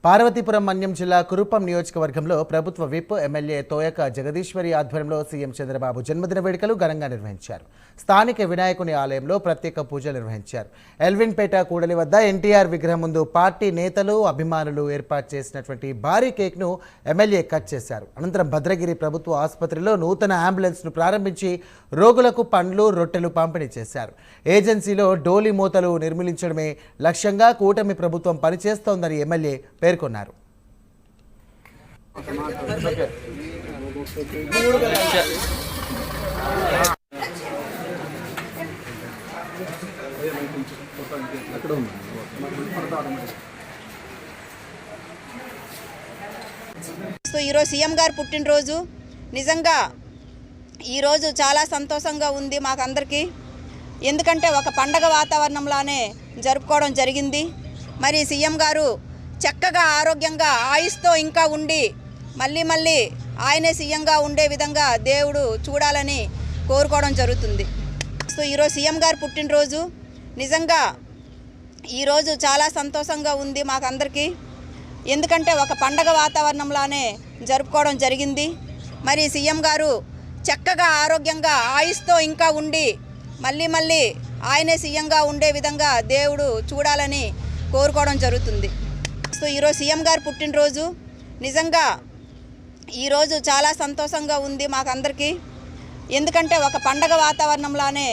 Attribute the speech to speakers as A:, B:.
A: పార్వతీపురం మన్యం జిల్లా కురుపం నియోజకవర్గంలో ప్రభుత్వ విప్ ఎమ్మెల్యే తోయక జగదీశ్వరి ఆధ్వర్యంలో సీఎం చంద్రబాబు జన్మదిన వేడుకలు ఘనంగా నిర్వహించారు. స్థానిక వినాయకుని ఆలయంలో ప్రత్యేక పూజలు నిర్వహించారు. ఎల్విన్పేట కూడలి వద్ద ఎన్టీఆర్ విగ్రహం ముందు పార్టీ నేతలు, అభిమానులు ఏర్పాటు చేసినటువంటి భారీ కేక్ను ఎమ్మెల్యే కట్ చేశారు. అనంతరం భద్రగిరి ప్రభుత్వ ఆసుపత్రిలో నూతన అంబులెన్స్ను ప్రారంభించి రోగులకు పండ్లు, రొట్టెలు పంపిణీ చేశారు. ఏజెన్సీలో డోలి మూతలు నిర్మూలించడమే లక్ష్యంగా కూటమి ప్రభుత్వం పనిచేస్తోందని ఎమ్మెల్యే పేర్కొన్నారు.
B: ఈరోజు సీఎం గారు పుట్టినరోజు. నిజంగా ఈరోజు చాలా సంతోషంగా ఉంది మాకందరికీ. ఎందుకంటే ఒక పండగ వాతావరణంలోనే జరుపుకోవడం జరిగింది. మరి సీఎం గారు చక్కగా ఆరోగ్యంగా ఆయుస్తో ఇంకా ఉండి మళ్ళీ ఆయనే సీఎంగా ఉండే విధంగా దేవుడు చూడాలని కోరుకోవడం జరుగుతుంది. ఈరోజు సీఎం గారు పుట్టినరోజు. నిజంగా ఈరోజు చాలా సంతోషంగా ఉంది మాకందరికీ. ఎందుకంటే ఒక పండగ వాతావరణంలోనే జరుపుకోవడం జరిగింది. మరి సీఎం గారు చక్కగా ఆరోగ్యంగా ఆయుస్తో ఇంకా ఉండి మళ్ళీ ఆయనే సీఎంగా ఉండే విధంగా దేవుడు చూడాలని కోరుకోవడం జరుగుతుంది. ఈరోజు సీఎం గారు పుట్టినరోజు. నిజంగా ఈరోజు చాలా సంతోషంగా ఉంది మాకందరికీ. ఎందుకంటే ఒక పండగ వాతావరణంలోనే